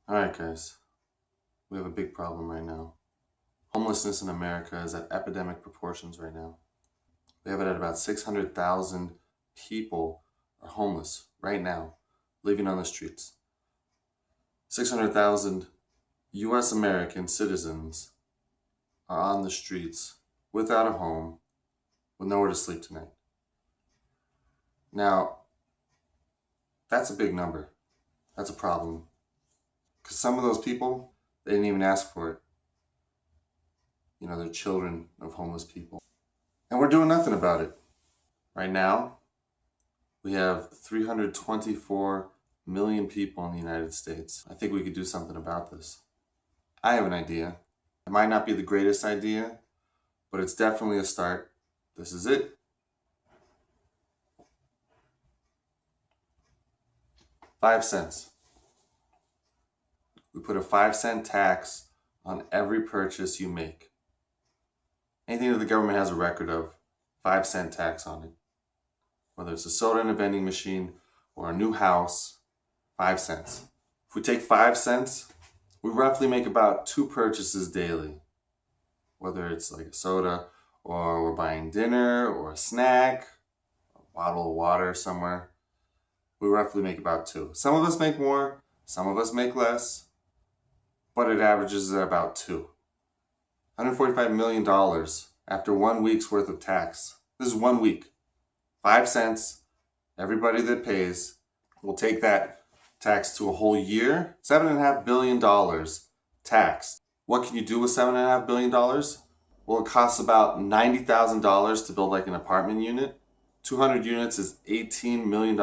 Alright, guys, we have a big problem right now. Homelessness in America is at epidemic proportions right now. We have it at about 600,000 people are homeless right now, living on the streets. 600,000 US American citizens are on the streets without a home, with nowhere to sleep tonight. Now, that's a big number. That's a problem. Because some of those people, they didn't even ask for it. They're children of homeless people. And we're doing nothing about it. Right now, we have 324 million people in the United States. I think we could do something about this. I have an idea. It might not be the greatest idea, but it's definitely a start. This is it. $0.05. We put a 5-cent tax on every purchase you make. Anything that the government has a record of, 5-cent tax on it. Whether it's a soda in a vending machine or a new house, 5 cents. If we take 5 cents, we roughly make about 2 purchases daily. Whether it's like a soda, or we're buying dinner, or a snack, a bottle of water somewhere, we roughly make about 2. Some of us make more, some of us make less, but it averages at about 2. $145 million after 1 week's worth of tax. This is 1 week. 5 cents. Everybody that pays will take that tax to a whole year. $7.5 billion taxed. What can you do with $7.5 billion? Well, it costs about $90,000 to build like an apartment unit. 200 units is $18 million.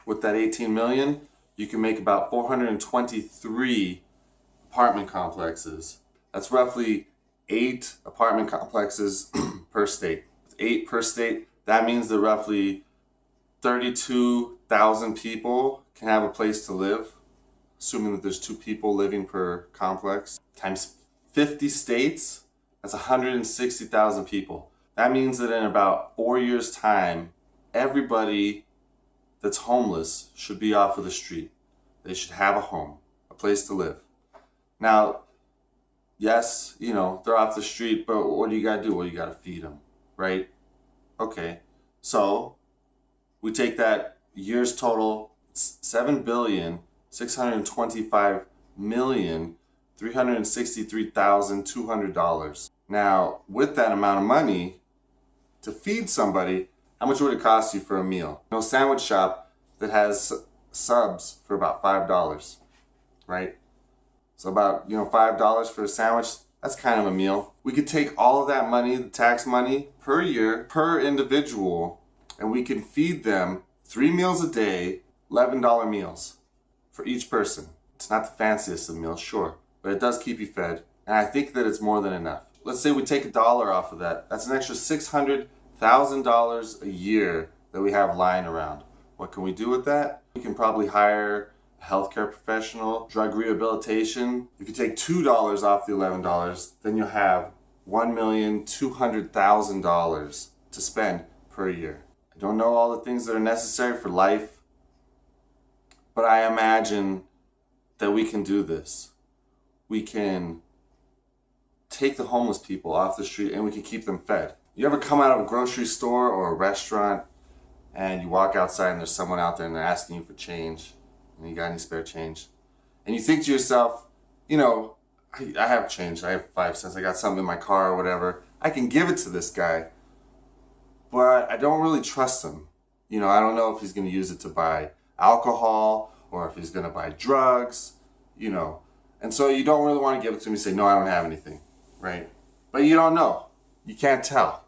With that $18 million, you can make about 423 apartment complexes. That's roughly 8 apartment complexes per state. 8 per state. That means that roughly 32,000 people can have a place to live, assuming that there's 2 people living per complex. Times 50 states, that's 160,000 people. That means that in about 4 years' time, everybody that's homeless should be off of the street. They should have a home, a place to live. Now, yes, they're off the street, but what do you gotta do? Well, you gotta feed them, right? Okay, so we take that year's total, $7,625,363,200. Now, with that amount of money to feed somebody, how much would it cost you for a meal? No sandwich shop that has subs for about $5, right? So about, $5 for a sandwich, that's kind of a meal. We could take all of that money, the tax money, per year, per individual, and we can feed them 3 meals a day, $11 meals for each person. It's not the fanciest of meals, sure, but it does keep you fed, and I think that it's more than enough. Let's say we take $1 off of that. That's an extra $600,000 a year that we have lying around. What can we do with that? We can probably hire a healthcare professional, drug rehabilitation. If you take $2 off the $11, then you'll have $1,200,000 to spend per year. I don't know all the things that are necessary for life, but I imagine that we can do this. We can take the homeless people off the street and we can keep them fed. You ever come out of a grocery store or a restaurant and you walk outside and there's someone out there and they're asking you for change and you got any spare change? And you think to yourself, I have change, I have 5 cents, I got something in my car or whatever. I can give it to this guy, but I don't really trust him. I don't know if he's going to use it to buy alcohol or if he's going to buy drugs, And so you don't really want to give it to him. You say, no, I don't have anything, right? But you don't know. You can't tell.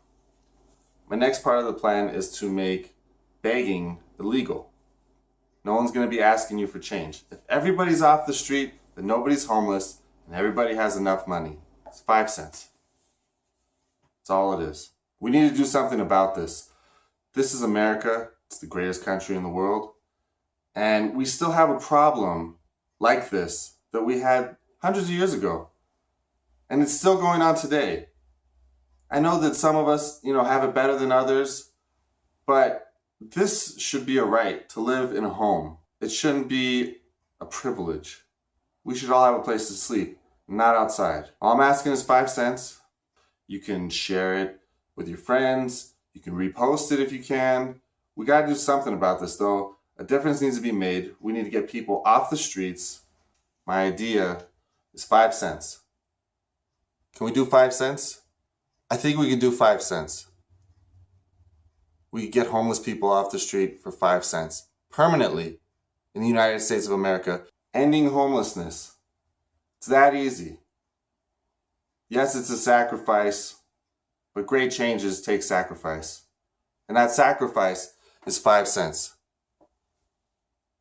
My next part of the plan is to make begging illegal. No one's going to be asking you for change. If everybody's off the street, then nobody's homeless, and everybody has enough money. It's 5 cents. That's all it is. We need to do something about this. This is America. It's the greatest country in the world. And we still have a problem like this that we had hundreds of years ago. And it's still going on today. I know that some of us, have it better than others, but this should be a right to live in a home. It shouldn't be a privilege. we should all have a place to sleep, not outside. All I'm asking is 5 cents. You can share it with your friends. You can repost it if you can. We got to do something about this, though. A difference needs to be made. We need to get people off the streets. My idea is 5 cents. Can we do 5 cents? I think we can do 5 cents. We could get homeless people off the street for 5 cents permanently in the United States of America, ending homelessness. It's that easy. Yes, it's a sacrifice, but great changes take sacrifice. And that sacrifice is 5 cents.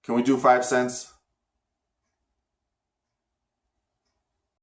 Can we do 5 cents?